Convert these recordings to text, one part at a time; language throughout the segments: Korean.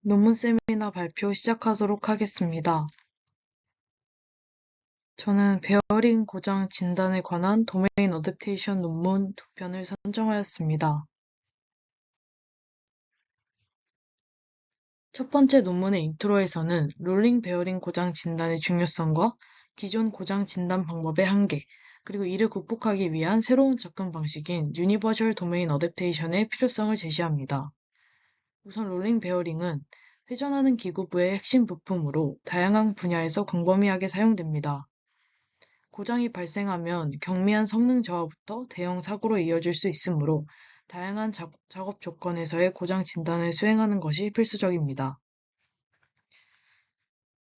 논문 세미나 발표 시작하도록 하겠습니다. 저는 베어링 고장 진단에 관한 도메인 어댑테이션 논문 두 편을 선정하였습니다. 첫 번째 논문의 인트로에서는 롤링 베어링 고장 진단의 중요성과 기존 고장 진단 방법의 한계, 그리고 이를 극복하기 위한 새로운 접근 방식인 유니버셜 도메인 어댑테이션의 필요성을 제시합니다. 우선 롤링 베어링은 회전하는 기구부의 핵심 부품으로 다양한 분야에서 광범위하게 사용됩니다. 고장이 발생하면 경미한 성능 저하부터 대형 사고로 이어질 수 있으므로 다양한 작업 조건에서의 고장 진단을 수행하는 것이 필수적입니다.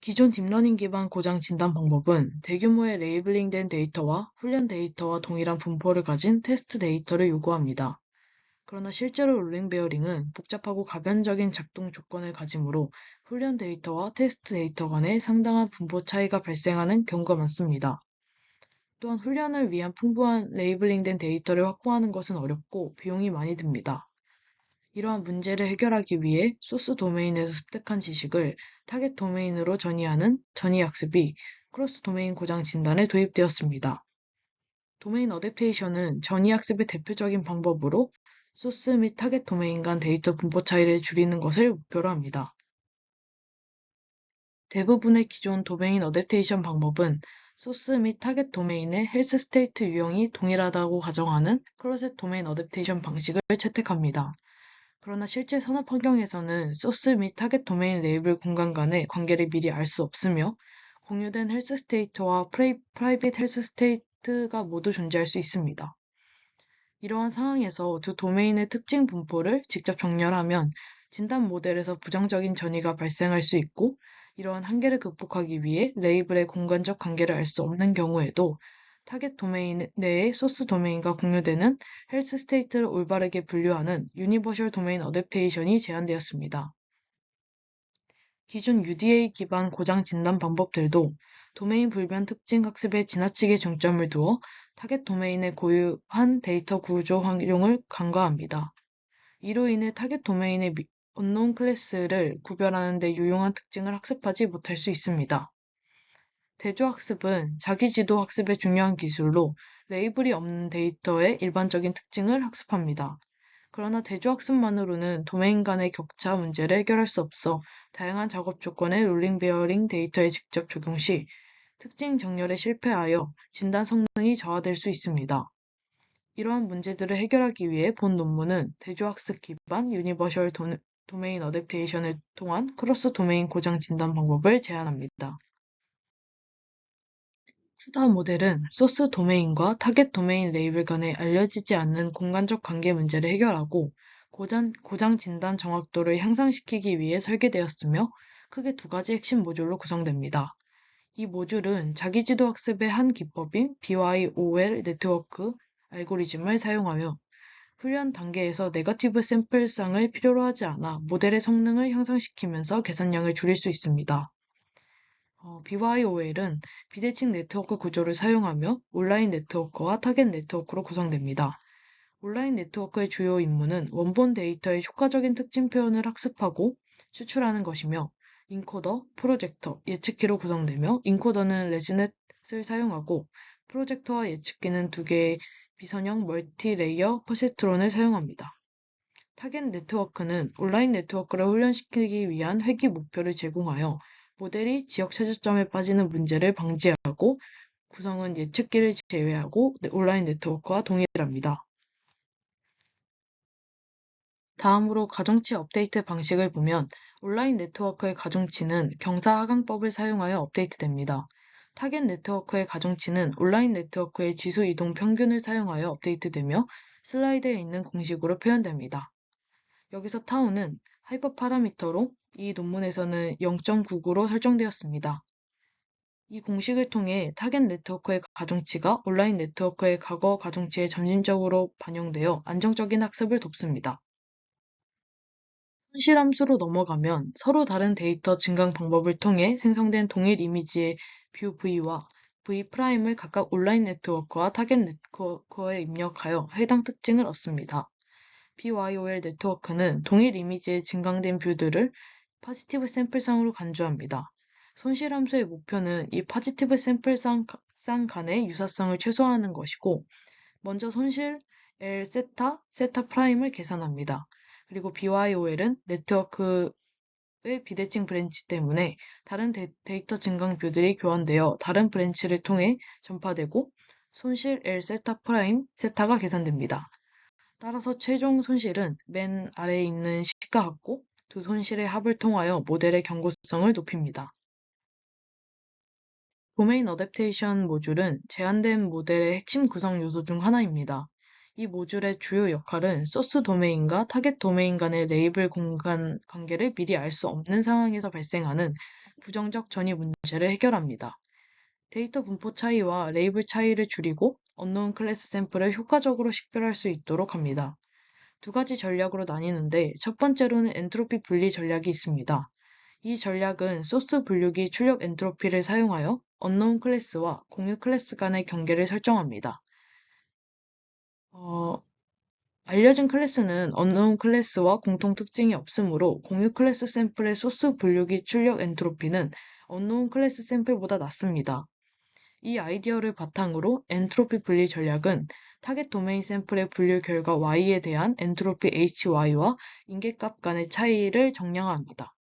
기존 딥러닝 기반 고장 진단 방법은 대규모의 레이블링된 데이터와 훈련 데이터와 동일한 분포를 가진 테스트 데이터를 요구합니다. 그러나 실제로 롤링 베어링은 복잡하고 가변적인 작동 조건을 가지므로 훈련 데이터와 테스트 데이터 간에 상당한 분포 차이가 발생하는 경우가 많습니다. 또한 훈련을 위한 풍부한 레이블링된 데이터를 확보하는 것은 어렵고 비용이 많이 듭니다. 이러한 문제를 해결하기 위해 소스 도메인에서 습득한 지식을 타겟 도메인으로 전이하는 전이학습이 크로스 도메인 고장 진단에 도입되었습니다. 도메인 어댑테이션은 전이학습의 대표적인 방법으로 소스 및 타겟 도메인 간 데이터 분포 차이를 줄이는 것을 목표로 합니다. 대부분의 기존 도메인 어댑테이션 방법은 소스 및 타겟 도메인의 헬스 스테이트 유형이 동일하다고 가정하는 클로젯 도메인 어댑테이션 방식을 채택합니다. 그러나 실제 산업 환경에서는 소스 및 타겟 도메인 레이블 공간 간의 관계를 미리 알 수 없으며 공유된 헬스 스테이트와 프라이빗 헬스 스테이트가 모두 존재할 수 있습니다. 이러한 상황에서 두 도메인의 특징 분포를 직접 정렬하면 진단 모델에서 부정적인 전이가 발생할 수 있고, 이러한 한계를 극복하기 위해 레이블의 공간적 관계를 알 수 없는 경우에도 타겟 도메인 내의 소스 도메인과 공유되는 헬스 스테이트를 올바르게 분류하는 유니버셜 도메인 어댑테이션이 제안되었습니다. 기존 UDA 기반 고장 진단 방법들도 도메인 불변 특징 학습에 지나치게 중점을 두어 타겟 도메인의 고유한 데이터 구조 활용을 간과합니다. 이로 인해 타겟 도메인의 언노운 클래스를 구별하는 데 유용한 특징을 학습하지 못할 수 있습니다. 대조학습은 자기지도 학습의 중요한 기술로 레이블이 없는 데이터의 일반적인 특징을 학습합니다. 그러나 대조학습만으로는 도메인 간의 격차 문제를 해결할 수 없어 다양한 작업 조건의 롤링 베어링 데이터에 직접 적용 시 특징 정렬에 실패하여 진단 성능이 저하될 수 있습니다. 이러한 문제들을 해결하기 위해 본 논문은 대조학습 기반 유니버셜 도메인 어댑테이션을 통한 크로스 도메인 고장 진단 방법을 제안합니다. 푸다 모델은 소스 도메인과 타겟 도메인 레이블 간에 알려지지 않는 공간적 관계 문제를 해결하고 고장 진단 정확도를 향상시키기 위해 설계되었으며 크게 두 가지 핵심 모듈로 구성됩니다. 이 모듈은 자기지도 학습의 한 기법인 BYOL 네트워크 알고리즘을 사용하며 훈련 단계에서 네거티브 샘플상을 필요로 하지 않아 모델의 성능을 향상시키면서 계산량을 줄일 수 있습니다. BYOL은 비대칭 네트워크 구조를 사용하며 온라인 네트워크와 타겟 네트워크로 구성됩니다. 온라인 네트워크의 주요 임무는 원본 데이터의 효과적인 특징 표현을 학습하고 추출하는 것이며, 인코더, 프로젝터, 예측기로 구성되며, 인코더는 레지넷을 사용하고 프로젝터와 예측기는 두 개의 비선형 멀티레이어 퍼시트론을 사용합니다. 타겟 네트워크는 온라인 네트워크를 훈련시키기 위한 회귀 목표를 제공하여 모델이 지역 최저점에 빠지는 문제를 방지하고, 구성은 예측기를 제외하고 온라인 네트워크와 동일합니다. 다음으로 가중치 업데이트 방식을 보면 온라인 네트워크의 가중치는 경사하강법을 사용하여 업데이트됩니다. 타겟 네트워크의 가중치는 온라인 네트워크의 지수 이동 평균을 사용하여 업데이트되며 슬라이드에 있는 공식으로 표현됩니다. 여기서 타우는 하이퍼 파라미터로 이 논문에서는 0.99로 설정되었습니다. 이 공식을 통해 타겟 네트워크의 가중치가 온라인 네트워크의 과거 가중치에 점진적으로 반영되어 안정적인 학습을 돕습니다. 현실함수로 넘어가면 서로 다른 데이터 증강 방법을 통해 생성된 동일 이미지의 뷰 V와 V 프라임을 각각 온라인 네트워크와 타겟 네트워크에 입력하여 해당 특징을 얻습니다. BYOL 네트워크는 동일 이미지의 증강된 뷰들을 파지티브 샘플상으로 간주합니다. 손실 함수의 목표는 이 파지티브 샘플상 간의 유사성을 최소화하는 것이고, 먼저 손실 L 세타, 세타 프라임을 계산합니다. 그리고 BYOL은 네트워크의 비대칭 브랜치 때문에 다른 데이터 증강뷰들이 교환되어 다른 브랜치를 통해 전파되고, 손실 L 세타 프라임, 세타가 계산됩니다. 따라서 최종 손실은 맨 아래에 있는 식과 같고, 두 손실의 합을 통하여 모델의 경고성을 높입니다. 도메인 어댑테이션 모듈은 제한된 모델의 핵심 구성 요소 중 하나입니다. 이 모듈의 주요 역할은 소스 도메인과 타겟 도메인 간의 레이블 공간 관계를 미리 알 수 없는 상황에서 발생하는 부정적 전이 문제를 해결합니다. 데이터 분포 차이와 레이블 차이를 줄이고 언노운 클래스 샘플을 효과적으로 식별할 수 있도록 합니다. 두 가지 전략으로 나뉘는데 첫 번째로는 엔트로피 분리 전략이 있습니다. 이 전략은 소스 분류기 출력 엔트로피를 사용하여 언노운 클래스와 공유 클래스 간의 경계를 설정합니다. 어, 알려진 클래스는 언노운 클래스와 공통 특징이 없으므로 공유 클래스 샘플의 소스 분류기 출력 엔트로피는 언노운 클래스 샘플보다 낮습니다. 이 아이디어를 바탕으로 엔트로피 분리 전략은 타겟 도메인 샘플의 분류 결과 y에 대한 엔트로피 hy와 인계값 간의 차이를 정량합니다.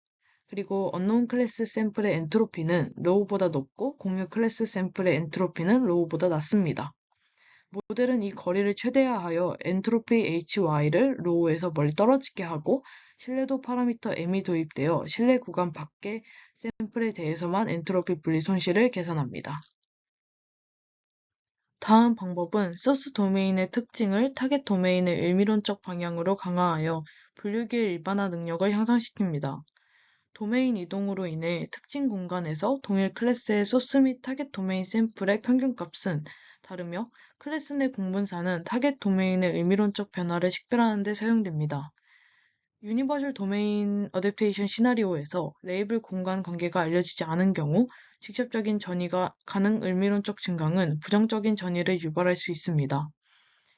그리고 언노운 클래스 샘플의 엔트로피는 로우보다 높고 공유 클래스 샘플의 엔트로피는 로우보다 낮습니다. 모델은 이 거리를 최대화하여 엔트로피 hy를 로우에서 멀리 떨어지게 하고 신뢰도 파라미터 m이 도입되어 신뢰 구간 밖의 샘플에 대해서만 엔트로피 분리 손실을 계산합니다. 다음 방법은 소스 도메인의 특징을 타겟 도메인의 일미론적 방향으로 강화하여 분류기의 일반화 능력을 향상시킵니다. 도메인 이동으로 인해 특징 공간에서 동일 클래스의 소스 및 타겟 도메인 샘플의 평균값은 다르며 클래스 내 공분사는 타겟 도메인의 의미론적 변화를 식별하는 데 사용됩니다. 유니버셜 도메인 어댑테이션 시나리오에서 레이블 공간 관계가 알려지지 않은 경우 직접적인 전이가 가능 의미론적 증강은 부정적인 전이를 유발할 수 있습니다.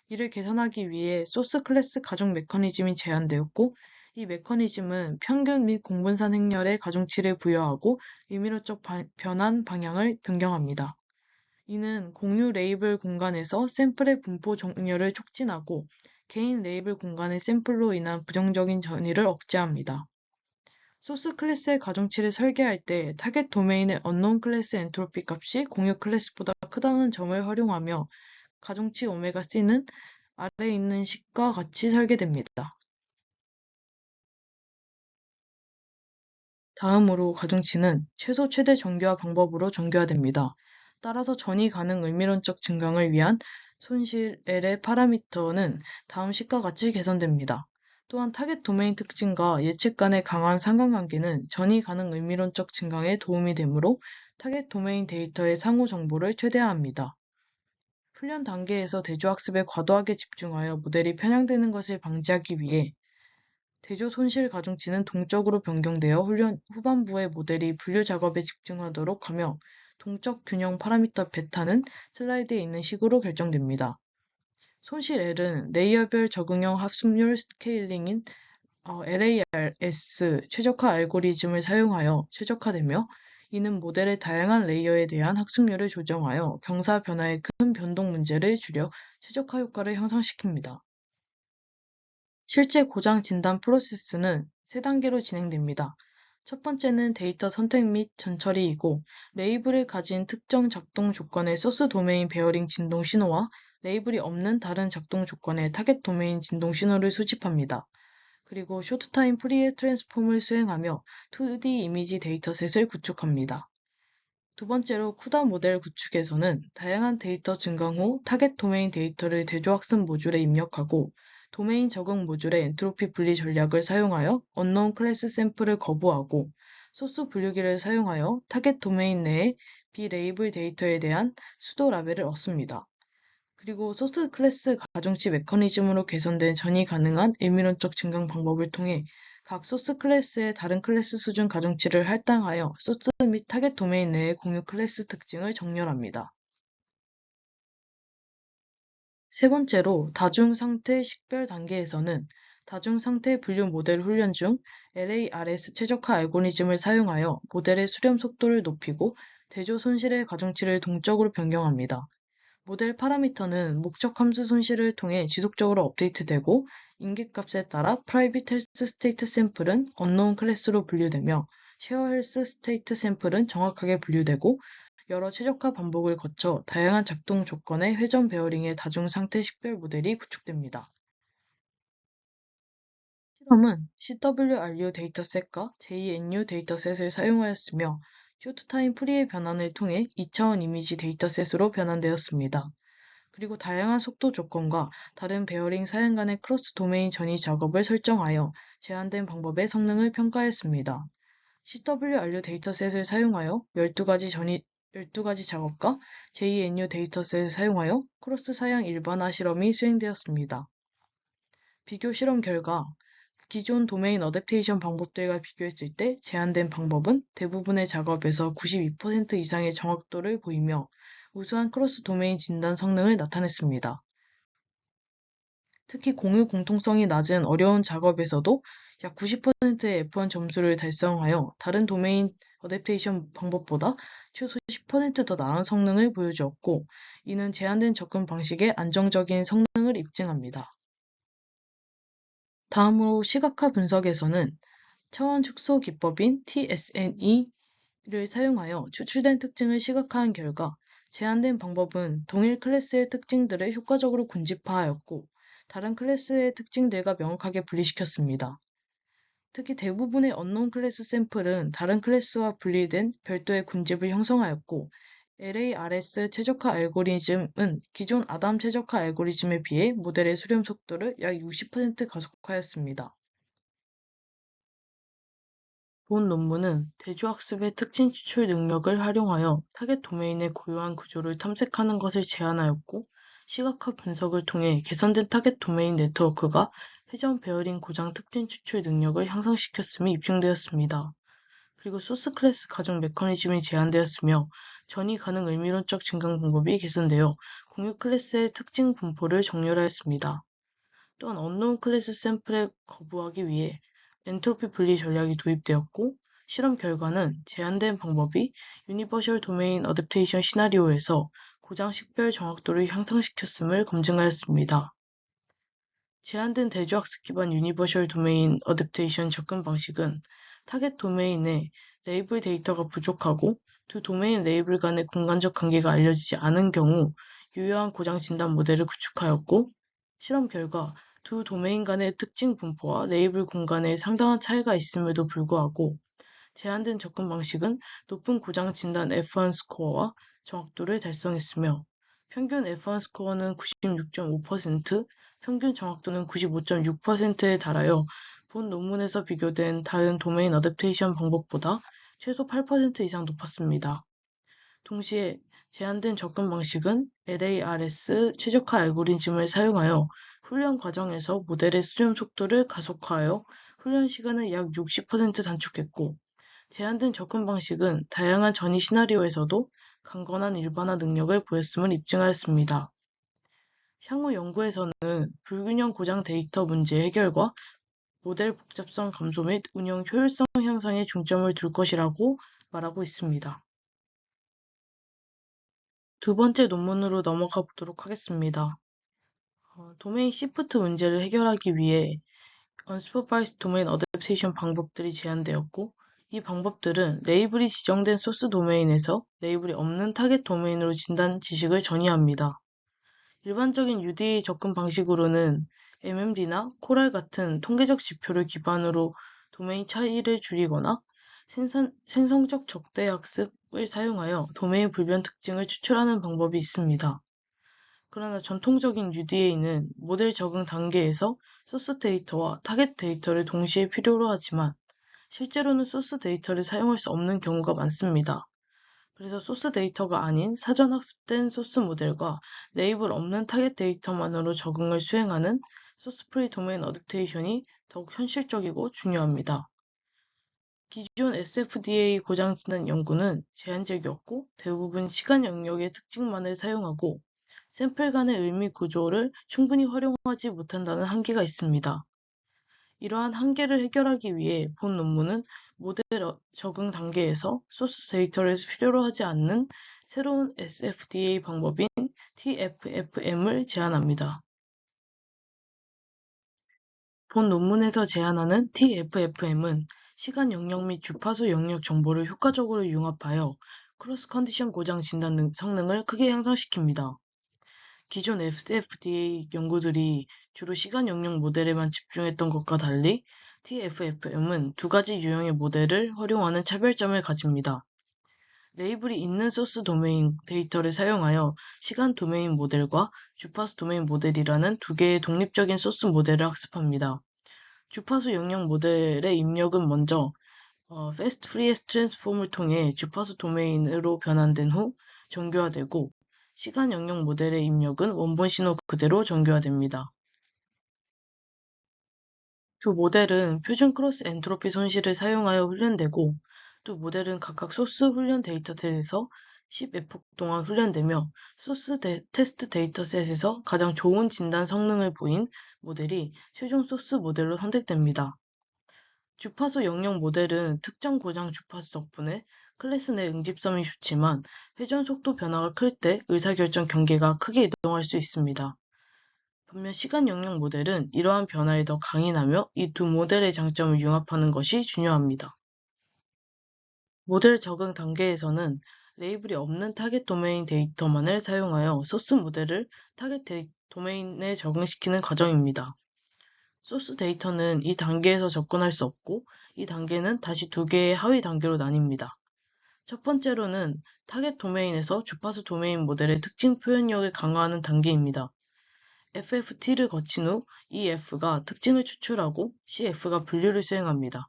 이를 개선하기 위해 소스 클래스 가중 메커니즘이 제안되었고, 이 메커니즘은 평균 및 공분산 행렬에 가중치를 부여하고 의미로적 변환 방향을 변경합니다. 이는 공유 레이블 공간에서 샘플의 분포 정렬을 촉진하고 개인 레이블 공간의 샘플로 인한 부정적인 전이를 억제합니다. 소스 클래스의 가중치를 설계할 때 타겟 도메인의 언노운 클래스 엔트로피 값이 공유 클래스보다 크다는 점을 활용하며 가중치 오메가 C는 아래에 있는 식과 같이 설계됩니다. 다음으로 가중치는 최소 최대 정교화 방법으로 정교화됩니다. 따라서 전이 가능 의미론적 증강을 위한 손실 L의 파라미터는 다음 식과 같이 개선됩니다. 또한 타겟 도메인 특징과 예측 간의 강한 상관관계는 전이 가능 의미론적 증강에 도움이 되므로 타겟 도메인 데이터의 상호 정보를 최대화합니다. 훈련 단계에서 대조학습에 과도하게 집중하여 모델이 편향되는 것을 방지하기 위해 대조 손실 가중치는 동적으로 변경되어 훈련 후반부에 모델이 분류 작업에 집중하도록 하며 동적 균형 파라미터 베타는 슬라이드에 있는 식으로 결정됩니다. 손실 L은 레이어별 적응형 합숙률 스케일링인 LARS 최적화 알고리즘을 사용하여 최적화되며 이는 모델의 다양한 레이어에 대한 학습률을 조정하여 경사 변화의 큰 변동 문제를 줄여 최적화 효과를 향상시킵니다. 실제 고장 진단 프로세스는 세 단계로 진행됩니다. 첫 번째는 데이터 선택 및 전처리이고 레이블을 가진 특정 작동 조건의 소스 도메인 베어링 진동 신호와 레이블이 없는 다른 작동 조건의 타겟 도메인 진동 신호를 수집합니다. 그리고 쇼트타임 프리에 트랜스폼을 수행하며 2D 이미지 데이터셋을 구축합니다. 두 번째로 쿠다 모델 구축에서는 다양한 데이터 증강 후 타겟 도메인 데이터를 대조학습 모듈에 입력하고 도메인 적응 모듈의 엔트로피 분리 전략을 사용하여 언노운 클래스 샘플을 거부하고 소스 분류기를 사용하여 타겟 도메인 내의 비레이블 데이터에 대한 수도 라벨을 얻습니다. 그리고 소스 클래스 가중치 메커니즘으로 개선된 전이 가능한 일미론적 증강 방법을 통해 각 소스 클래스의 다른 클래스 수준 가중치를 할당하여 소스 및 타겟 도메인 내의 공유 클래스 특징을 정렬합니다. 세 번째로 다중 상태 식별 단계에서는 다중상태 분류 모델 훈련 중 LARS 최적화 알고리즘을 사용하여 모델의 수렴 속도를 높이고 대조 손실의 가중치를 동적으로 변경합니다. 모델 파라미터는 목적 함수 손실을 통해 지속적으로 업데이트되고 인계값에 따라 프라이빗 헬스 스테이트 샘플은 언노운 클래스로 분류되며 쉐어 헬스 스테이트 샘플은 정확하게 분류되고 여러 최적화 반복을 거쳐 다양한 작동 조건의 회전 베어링의 다중 상태 식별 모델이 구축됩니다. 실험은 CWRU 데이터셋과 JNU 데이터셋을 사용하였으며 쇼트타임 프리의 변환을 통해 2차원 이미지 데이터셋으로 변환되었습니다. 그리고 다양한 속도 조건과 다른 베어링 사양 간의 크로스 도메인 전이 작업을 설정하여 제한된 방법의 성능을 평가했습니다. CWRU 데이터셋을 사용하여 12가지 작업과 JNU 데이터셋을 사용하여 크로스 사양 일반화 실험이 수행되었습니다. 비교 실험 결과 기존 도메인 어댑테이션 방법들과 비교했을 때 제한된 방법은 대부분의 작업에서 92% 이상의 정확도를 보이며 우수한 크로스 도메인 진단 성능을 나타냈습니다. 특히 공유 공통성이 낮은 어려운 작업에서도 약 90%의 F1 점수를 달성하여 다른 도메인 어댑테이션 방법보다 최소 10%더 나은 성능을 보여주었고, 이는 제한된 접근 방식의 안정적인 성능을 입증합니다. 다음으로 시각화 분석에서는 차원 축소 기법인 TSNE를 사용하여 추출된 특징을 시각화한 결과 제한된 방법은 동일 클래스의 특징들을 효과적으로 군집화하였고 다른 클래스의 특징들과 명확하게 분리시켰습니다. 특히 대부분의 언노운 클래스 샘플은 다른 클래스와 분리된 별도의 군집을 형성하였고 LARS 최적화 알고리즘은 기존 아담 최적화 알고리즘에 비해 모델의 수렴 속도를 약 60% 가속화했습니다. 본 논문은 대조학습의 특징 추출 능력을 활용하여 타겟 도메인의 고유한 구조를 탐색하는 것을 제안하였고, 시각화 분석을 통해 개선된 타겟 도메인 네트워크가 회전 베어링 고장 특징 추출 능력을 향상시켰음이 입증되었습니다. 그리고 소스 클래스 가중 메커니즘이 제한되었으며 전이 가능 의미론적 증강 방법이 개선되어 공유 클래스의 특징 분포를 정렬하였습니다. 또한 언노운 클래스 샘플에 거부하기 위해 엔트로피 분리 전략이 도입되었고, 실험 결과는 제한된 방법이 유니버셜 도메인 어댑테이션 시나리오에서 고장 식별 정확도를 향상시켰음을 검증하였습니다. 제한된 대조학습 기반 유니버셜 도메인 어댑테이션 접근 방식은 타겟 도메인의 레이블 데이터가 부족하고 두 도메인 레이블 간의 공간적 관계가 알려지지 않은 경우 유효한 고장 진단 모델을 구축하였고, 실험 결과 두 도메인 간의 특징 분포와 레이블 공간에 상당한 차이가 있음에도 불구하고 제한된 접근 방식은 높은 고장 진단 F1 스코어와 정확도를 달성했으며 평균 F1 스코어는 96.5%, 평균 정확도는 95.6%에 달하여 본 논문에서 비교된 다른 도메인 어댑테이션 방법보다 최소 8% 이상 높았습니다. 동시에 제한된 접근 방식은 LARS 최적화 알고리즘을 사용하여 훈련 과정에서 모델의 수렴 속도를 가속화하여 훈련 시간을 약 60% 단축했고, 제한된 접근 방식은 다양한 전이 시나리오에서도 강건한 일반화 능력을 보였음을 입증하였습니다. 향후 연구에서는 불균형 고장 데이터 문제 해결과 모델 복잡성 감소 및 운영 효율성 향상에 중점을 둘 것이라고 말하고 있습니다. 두 번째 논문으로 넘어가 보도록 하겠습니다. 도메인 시프트 문제를 해결하기 위해 언슈퍼바이스드 도메인 어댑테이션 방법들이 제안되었고, 이 방법들은 레이블이 지정된 소스 도메인에서 레이블이 없는 타겟 도메인으로 진단 지식을 전이합니다. 일반적인 UDA 접근 방식으로는 MMD나 코랄 같은 통계적 지표를 기반으로 도메인 차이를 줄이거나 생성적 적대 학습을 사용하여 도메인 불변 특징을 추출하는 방법이 있습니다. 그러나 전통적인 UDA는 모델 적응 단계에서 소스 데이터와 타겟 데이터를 동시에 필요로 하지만 실제로는 소스 데이터를 사용할 수 없는 경우가 많습니다. 그래서 소스 데이터가 아닌 사전 학습된 소스 모델과 레이블 없는 타겟 데이터만으로 적응을 수행하는 소스 프리 도메인 어댑테이션이 더욱 현실적이고 중요합니다. 기존 SFDA 고장 진단 연구는 제한적이었고 대부분 시간 영역의 특징만을 사용하고 샘플 간의 의미 구조를 충분히 활용하지 못한다는 한계가 있습니다. 이러한 한계를 해결하기 위해 본 논문은 모델 적응 단계에서 소스 데이터를 필요로 하지 않는 새로운 SFDA 방법인 TFFM을 제안합니다. 본 논문에서 제안하는 TFFM은 시간 영역 및 주파수 영역 정보를 효과적으로 융합하여 크로스 컨디션 고장 진단 성능을 크게 향상시킵니다. 기존 SFDA 연구들이 주로 시간 영역 모델에만 집중했던 것과 달리 TFFM은 두 가지 유형의 모델을 활용하는 차별점을 가집니다. 레이블이 있는 소스 도메인 데이터를 사용하여 시간 도메인 모델과 주파수 도메인 모델이라는 두 개의 독립적인 소스 모델을 학습합니다. 주파수 영역 모델의 입력은 먼저 Fast Fourier 트랜스폼을 통해 주파수 도메인으로 변환된 후 정교화되고 시간 영역 모델의 입력은 원본 신호 그대로 정교화됩니다. 두 모델은 표준 크로스 엔트로피 손실을 사용하여 훈련되고 두 모델은 각각 소스 훈련 데이터셋에서 10에폭 동안 훈련되며 소스 테스트 데이터셋에서 가장 좋은 진단 성능을 보인 모델이 최종 소스 모델로 선택됩니다. 주파수 영역 모델은 특정 고장 주파수 덕분에 클래스 내 응집성이 좋지만 회전 속도 변화가 클 때 의사결정 경계가 크게 이동할 수 있습니다. 반면 시간 영역 모델은 이러한 변화에 더 강인하며 이 두 모델의 장점을 융합하는 것이 중요합니다. 모델 적응 단계에서는 레이블이 없는 타겟 도메인 데이터만을 사용하여 소스 모델을 타겟 도메인에 적응시키는 과정입니다. 소스 데이터는 이 단계에서 접근할 수 없고 이 단계는 다시 두 개의 하위 단계로 나뉩니다. 첫 번째로는 타겟 도메인에서 주파수 도메인 모델의 특징 표현력을 강화하는 단계입니다. FFT를 거친 후 EF가 특징을 추출하고 CF가 분류를 수행합니다.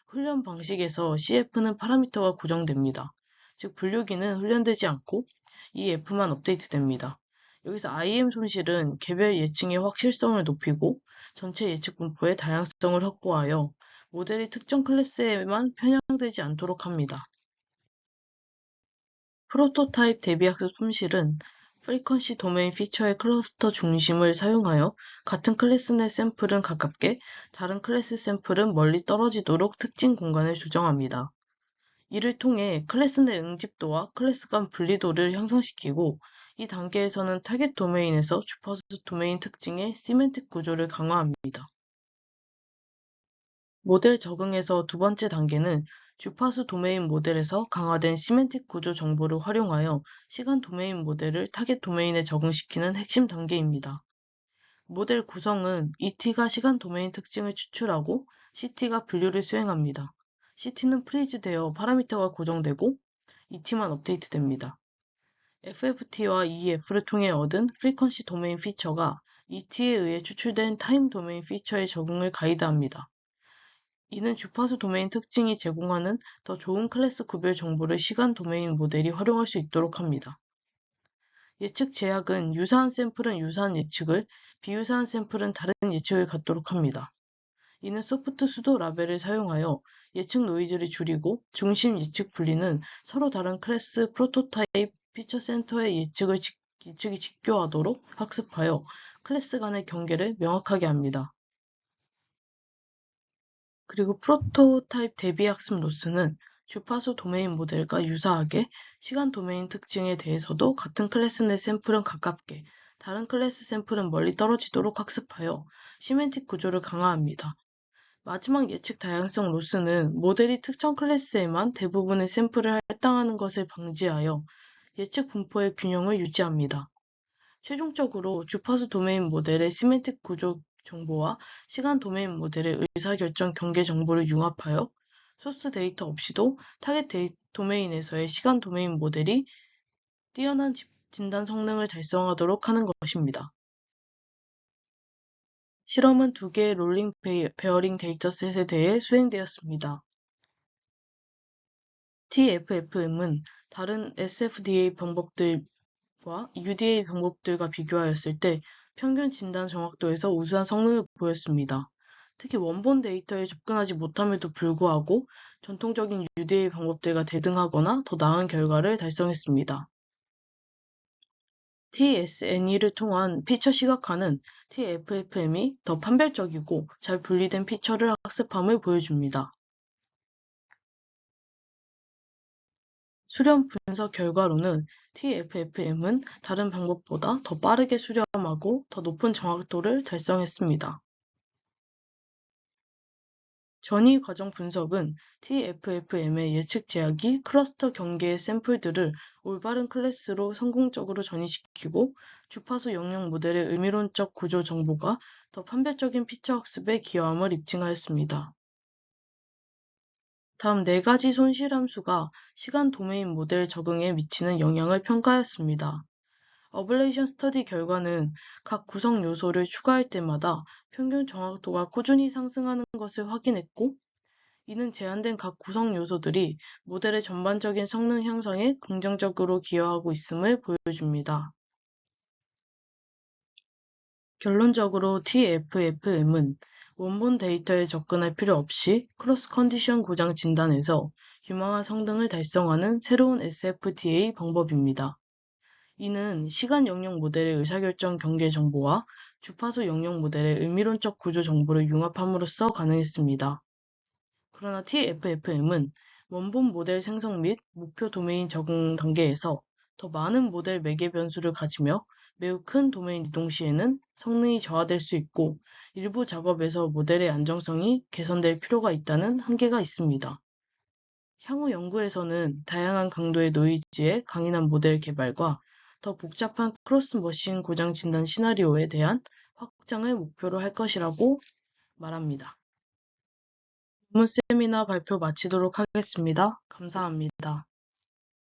훈련 방식에서 CF는 파라미터가 고정됩니다. 즉 분류기는 훈련되지 않고 EF만 업데이트됩니다. 여기서 IM 손실은 개별 예측의 확실성을 높이고 전체 예측 분포의 다양성을 확보하여 모델이 특정 클래스에만 편향되지 않도록 합니다. 프로토타입 대비학습 손실은 프리퀀시 도메인 피처의 클러스터 중심을 사용하여 같은 클래스 내 샘플은 가깝게, 다른 클래스 샘플은 멀리 떨어지도록 특징 공간을 조정합니다. 이를 통해 클래스 내 응집도와 클래스 간 분리도를 향상시키고 이 단계에서는 타겟 도메인에서 주파수 도메인 특징의 시멘틱 구조를 강화합니다. 모델 적응에서 두 번째 단계는 주파수 도메인 모델에서 강화된 시멘틱 구조 정보를 활용하여 시간 도메인 모델을 타겟 도메인에 적응시키는 핵심 단계입니다. 모델 구성은 ET가 시간 도메인 특징을 추출하고 CT가 분류를 수행합니다. CT는 프리즈되어 파라미터가 고정되고 ET만 업데이트됩니다. FFT와 EF를 통해 얻은 프리퀀시 도메인 피처가 ET에 의해 추출된 타임 도메인 피처의 적응을 가이드합니다. 이는 주파수 도메인 특징이 제공하는 더 좋은 클래스 구별 정보를 시간 도메인 모델이 활용할 수 있도록 합니다. 예측 제약은 유사한 샘플은 유사한 예측을, 비유사한 샘플은 다른 예측을 갖도록 합니다. 이는 소프트 수도 라벨을 사용하여 예측 노이즈를 줄이고 중심 예측 분리는 서로 다른 클래스 프로토타입 피처 센터의 예측이 직교하도록 학습하여 클래스 간의 경계를 명확하게 합니다. 그리고 프로토타입 대비 학습 로스는 주파수 도메인 모델과 유사하게 시간 도메인 특징에 대해서도 같은 클래스 내 샘플은 가깝게, 다른 클래스 샘플은 멀리 떨어지도록 학습하여 시멘틱 구조를 강화합니다. 마지막 예측 다양성 로스는 모델이 특정 클래스에만 대부분의 샘플을 할당하는 것을 방지하여 예측 분포의 균형을 유지합니다. 최종적으로 주파수 도메인 모델의 시멘틱 구조 정보와 시간 도메인 모델의 의사결정 경계 정보를 융합하여 소스 데이터 없이도 타겟 도메인에서의 시간 도메인 모델이 뛰어난 진단 성능을 달성하도록 하는 것입니다. 실험은 두 개의 롤링 베어링 데이터셋에 대해 수행되었습니다. TFFM은 다른 SFDA 방법들과 UDA 방법들과 비교하였을 때 평균 진단 정확도에서 우수한 성능을 보였습니다. 특히 원본 데이터에 접근하지 못함에도 불구하고 전통적인 UDA 방법들과 대등하거나 더 나은 결과를 달성했습니다. TSNE를 통한 피처 시각화는 TFFM이 더 판별적이고 잘 분리된 피처를 학습함을 보여줍니다. 수렴 분석 결과로는 TFFM은 다른 방법보다 더 빠르게 수렴하고 더 높은 정확도를 달성했습니다. 전이 과정 분석은 TFFM의 예측 제약이 클러스터 경계의 샘플들을 올바른 클래스로 성공적으로 전이시키고 주파수 영역 모델의 의미론적 구조 정보가 더 판별적인 피처 학습에 기여함을 입증하였습니다. 다음 네 가지 손실 함수가 시간 도메인 모델 적응에 미치는 영향을 평가하였습니다. 어블레이션 스터디 결과는 각 구성 요소를 추가할 때마다 평균 정확도가 꾸준히 상승하는 것을 확인했고, 이는 제한된 각 구성 요소들이 모델의 전반적인 성능 향상에 긍정적으로 기여하고 있음을 보여줍니다. 결론적으로 TFFM은 원본 데이터에 접근할 필요 없이 크로스 컨디션 고장 진단에서 유망한 성능을 달성하는 새로운 SFTA 방법입니다. 이는 시간 영역 모델의 의사결정 경계 정보와 주파수 영역 모델의 의미론적 구조 정보를 융합함으로써 가능했습니다. 그러나 TFFM은 원본 모델 생성 및 목표 도메인 적응 단계에서 더 많은 모델 매개 변수를 가지며 매우 큰 도메인 이동 시에는 성능이 저하될 수 있고, 일부 작업에서 모델의 안정성이 개선될 필요가 있다는 한계가 있습니다. 향후 연구에서는 다양한 강도의 노이즈에 강인한 모델 개발과 더 복잡한 크로스 머신 고장 진단 시나리오에 대한 확장을 목표로 할 것이라고 말합니다. 본문 세미나 발표 마치도록 하겠습니다. 감사합니다.